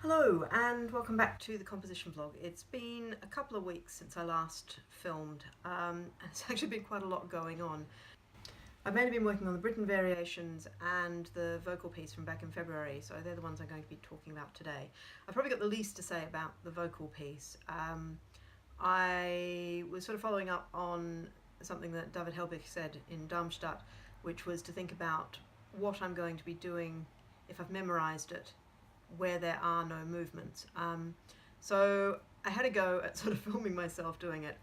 Hello and welcome back to the composition vlog. It's been a couple of weeks since I last filmed. It's actually been quite a lot going on. I've mainly been working on the Britten Variations and the vocal piece from back in February, so they're the ones I'm going to be talking about today. I've probably got the least to say about the vocal piece. I was sort of following up on something that David Helbig said in Darmstadt, which was to think about what I'm going to be doing if I've memorized it, where there are no movements. So I had a go at sort of filming myself doing it.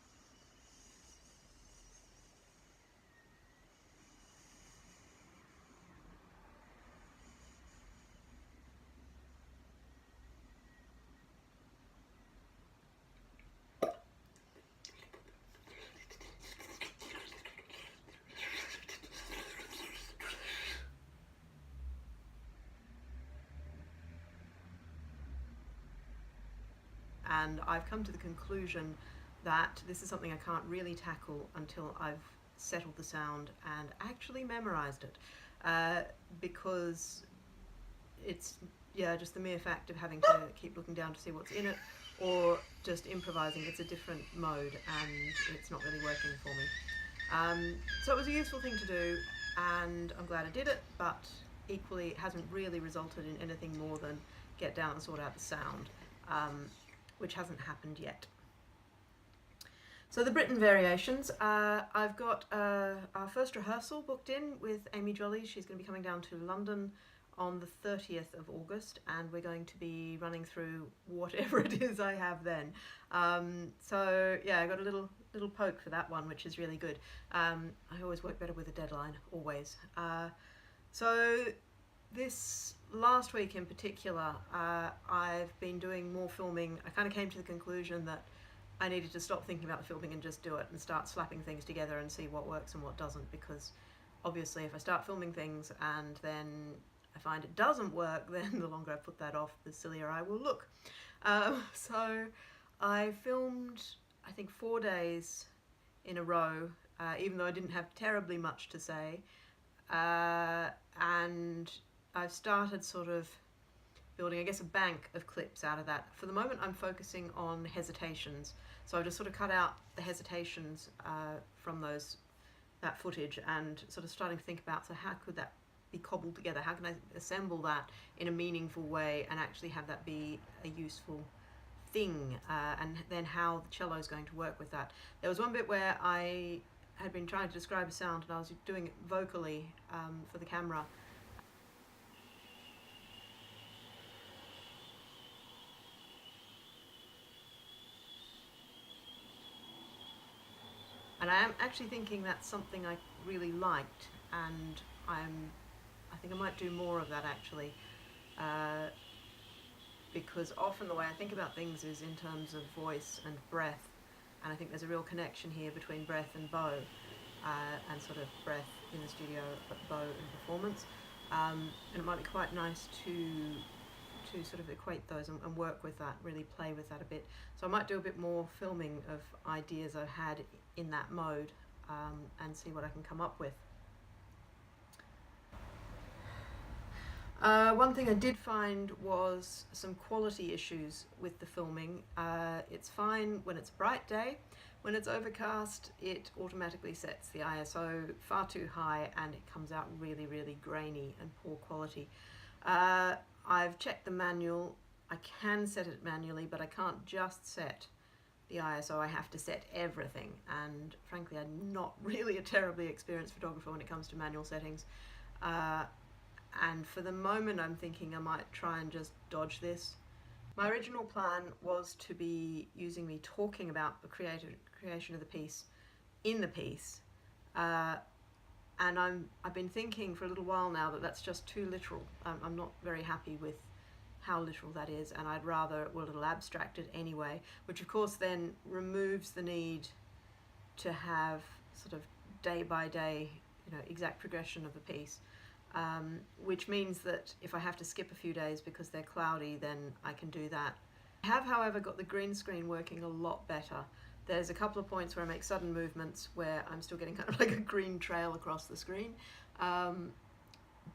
And I've come to the conclusion that this is something I can't really tackle until I've settled the sound and actually memorized it, because it's just the mere fact of having to keep looking down to see what's in it or just improvising. It's a different mode and it's not really working for me. So it was a useful thing to do and I'm glad I did it, but equally it hasn't really resulted in anything more than get down and sort out the sound, which hasn't happened yet. So the Britten Variations, I've got our first rehearsal booked in with Amy Jolly. She's going to be coming down to London on the 30th of August and we're going to be running through whatever it is I have then. So yeah, I got a little poke for that one, which is really good. I always work better with a deadline, always. So this last week in particular, I've been doing more filming. I kind of came to the conclusion that I needed to stop thinking about the filming and just do it and start slapping things together and see what works and what doesn't, because obviously if I start filming things and then I find it doesn't work, then the longer I put that off, the sillier I will look. So I filmed, I think, 4 days in a row, even though I didn't have terribly much to say, and I've started sort of building, I guess, a bank of clips out of that. For the moment I'm focusing on hesitations, so I've just sort of cut out the hesitations from that footage and sort of starting to think about, so how could that be cobbled together, how can I assemble that in a meaningful way and actually have that be a useful thing, and then how the cello is going to work with that. There was one bit where I had been trying to describe a sound and I was doing it vocally for the camera. And I am actually thinking that's something I really liked, and I think I might do more of that actually, because often the way I think about things is in terms of voice and breath, and I think there's a real connection here between breath and bow, and sort of breath in the studio but bow in performance, and it might be quite nice to sort of equate those and work with that, really play with that a bit. So I might do a bit more filming of ideas I've had in that mode, and see what I can come up with. One thing I did find was some quality issues with the filming. It's fine when it's a bright day. When it's overcast, it automatically sets the ISO far too high and it comes out really, really grainy and poor quality. I've checked the manual. I can set it manually, but I can't just set the ISO, I have to set everything, and frankly I'm not really a terribly experienced photographer when it comes to manual settings, and for the moment I'm thinking I might try and just dodge this. My original plan was to be using me talking about the creation of the piece in the piece, and I've been thinking for a little while now that that's just too literal. I'm not very happy with how literal that is, and I'd rather it were a little abstracted anyway, which of course then removes the need to have sort of day by day, exact progression of the piece, which means that if I have to skip a few days because they're cloudy, then I can do that. I have, however, got the green screen working a lot better. There's a couple of points where I make sudden movements where I'm still getting kind of like a green trail across the screen,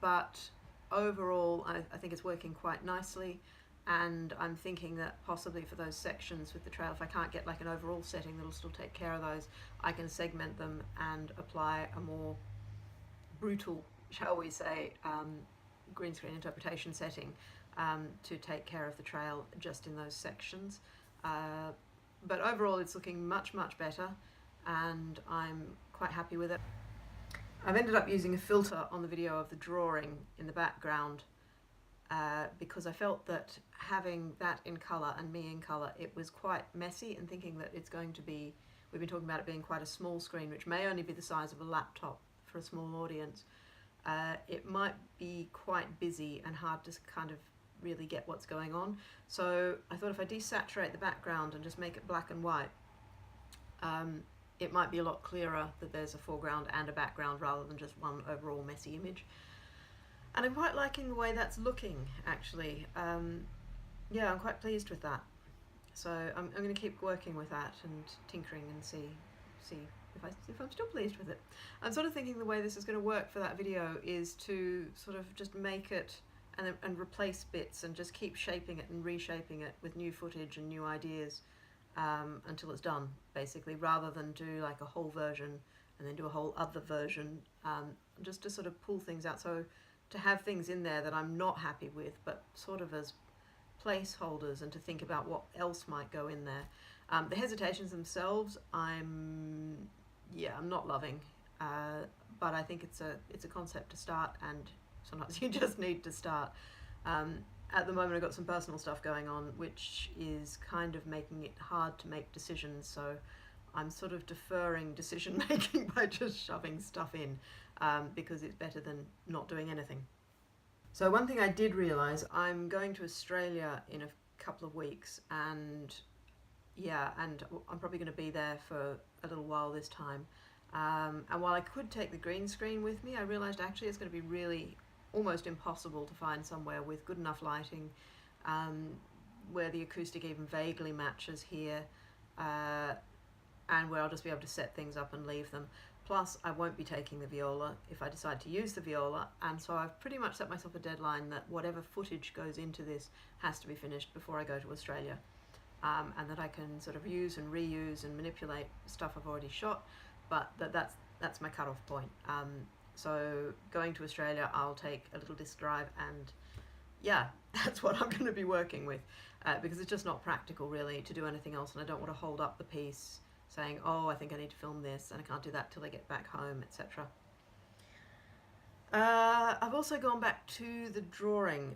but overall I think it's working quite nicely. and I'm thinking that possibly for those sections with the trail, if I can't get like an overall setting that'll still take care of those, I can segment them and apply a more brutal, shall we say, green screen interpretation setting to take care of the trail just in those sections. But overall it's looking much better, and I'm quite happy with it. I've ended up using a filter on the video of the drawing in the background because I felt that having that in colour and me in colour, it was quite messy, and thinking that it's going to be, we've been talking about it being quite a small screen, which may only be the size of a laptop for a small audience. It might be quite busy and hard to kind of really get what's going on. So I thought if I desaturate the background and just make it black and white, it might be a lot clearer that there's a foreground and a background rather than just one overall messy image. And I'm quite liking the way that's looking, actually. Yeah, I'm quite pleased with that. So I'm going to keep working with that and tinkering and see if I'm still pleased with it. I'm sort of thinking the way this is going to work for that video is to sort of just make it and replace bits and just keep shaping it and reshaping it with new footage and new ideas until it's done, basically, rather than do like a whole version and then do a whole other version, just to sort of pull things out. So to have things in there that I'm not happy with, but sort of as placeholders, and to think about what else might go in there. The hesitations themselves, I'm not loving, but I think it's a concept to start, and sometimes you just need to start. At the moment I've got some personal stuff going on which is kind of making it hard to make decisions, so I'm sort of deferring decision making by just shoving stuff in, because it's better than not doing anything. So one thing I did realise, I'm going to Australia in a couple of weeks, and I'm probably going to be there for a little while this time. And while I could take the green screen with me, I realised actually it's going to be really almost impossible to find somewhere with good enough lighting, where the acoustic even vaguely matches here, and where I'll just be able to set things up and leave them. Plus, I won't be taking the viola if I decide to use the viola, and so I've pretty much set myself a deadline that whatever footage goes into this has to be finished before I go to Australia, and that I can sort of use and reuse and manipulate stuff I've already shot, but that's my cut-off point. So going to Australia, I'll take a little disk drive, and yeah, that's what I'm going to be working with, because it's just not practical really to do anything else, and I don't want to hold up the piece saying, oh, I think I need to film this, and I can't do that till I get back home, etc. I've also gone back to the drawing.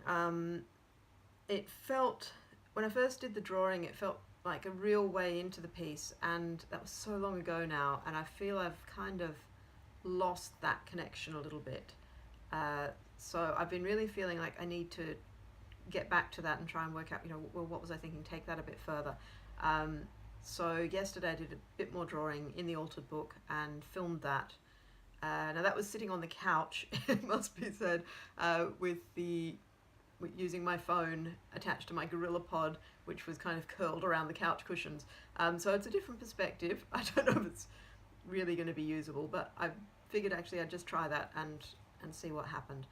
It felt, when I first did the drawing, it felt like a real way into the piece, and that was so long ago now, and I feel I've kind of lost that connection a little bit. So I've been really feeling like I need to get back to that and try and work out, well, what was I thinking, take that a bit further. So yesterday I did a bit more drawing in the altered book and filmed that. Now that was sitting on the couch, it must be said, using my phone attached to my GorillaPod, which was kind of curled around the couch cushions. So it's a different perspective. I don't know if it's really going to be usable, but I figured actually I'd just try that and see what happened.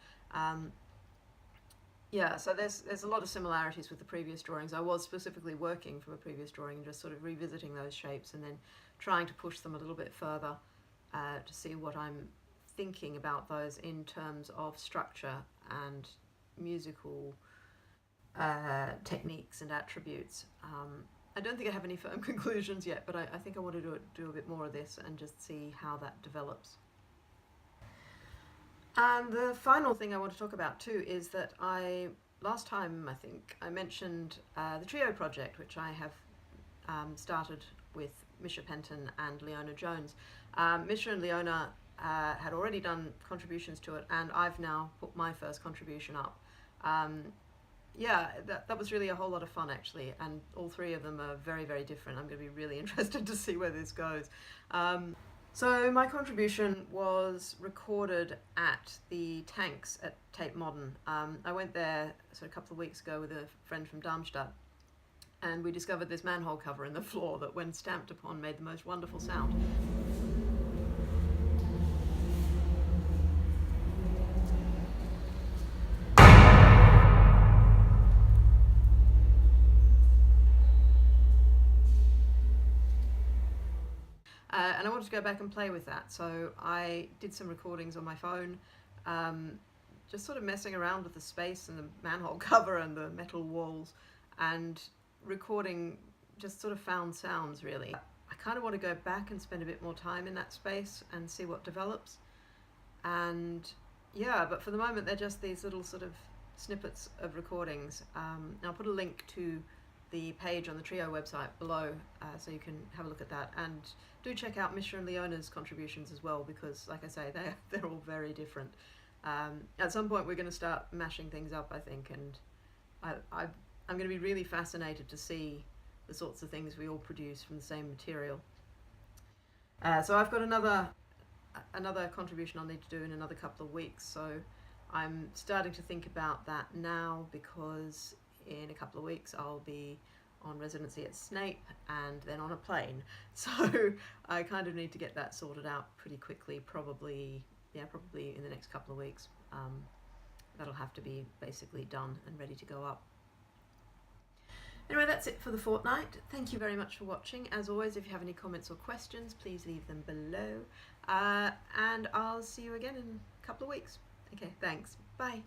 Yeah, so there's a lot of similarities with the previous drawings. I was specifically working from a previous drawing and just sort of revisiting those shapes and then trying to push them a little bit further to see what I'm thinking about those in terms of structure and musical techniques and attributes. I don't think I have any firm conclusions yet, but I think I want to do a bit more of this and just see how that develops. And the final thing I want to talk about too is that last time I think I mentioned the trio project, which I have started with Misha Penton and Leona Jones. Misha and Leona had already done contributions to it, and I've now put my first contribution up. Yeah, that was really a whole lot of fun actually, and all three of them are very, very different. I'm going to be really interested to see where this goes. So my contribution was recorded at the Tanks at Tate Modern. I went there a couple of weeks ago with a friend from Darmstadt, and we discovered this manhole cover in the floor that when stamped upon made the most wonderful sound. and I wanted to go back and play with that, so I did some recordings on my phone, just sort of messing around with the space and the manhole cover and the metal walls, and recording just sort of found sounds, really. I kind of want to go back and spend a bit more time in that space and see what develops. And yeah, but for the moment they're just these little sort of snippets of recordings. And I'll put a link to the page on the Trio website below, so you can have a look at that, and do check out Misha and Leona's contributions as well, because like I say, they're all very different. At some point we're going to start mashing things up, I think, and I'm going to be really fascinated to see the sorts of things we all produce from the same material. So I've got another contribution I'll need to do in another couple of weeks, so I'm starting to think about that now, because in a couple of weeks I'll be on residency at Snape and then on a plane, so I kind of need to get that sorted out pretty quickly, probably in the next couple of weeks. That'll have to be basically done and ready to go up. Anyway, that's it for the fortnight. Thank you very much for watching. As always, if you have any comments or questions, please leave them below, and I'll see you again in a couple of weeks. Okay, thanks, bye.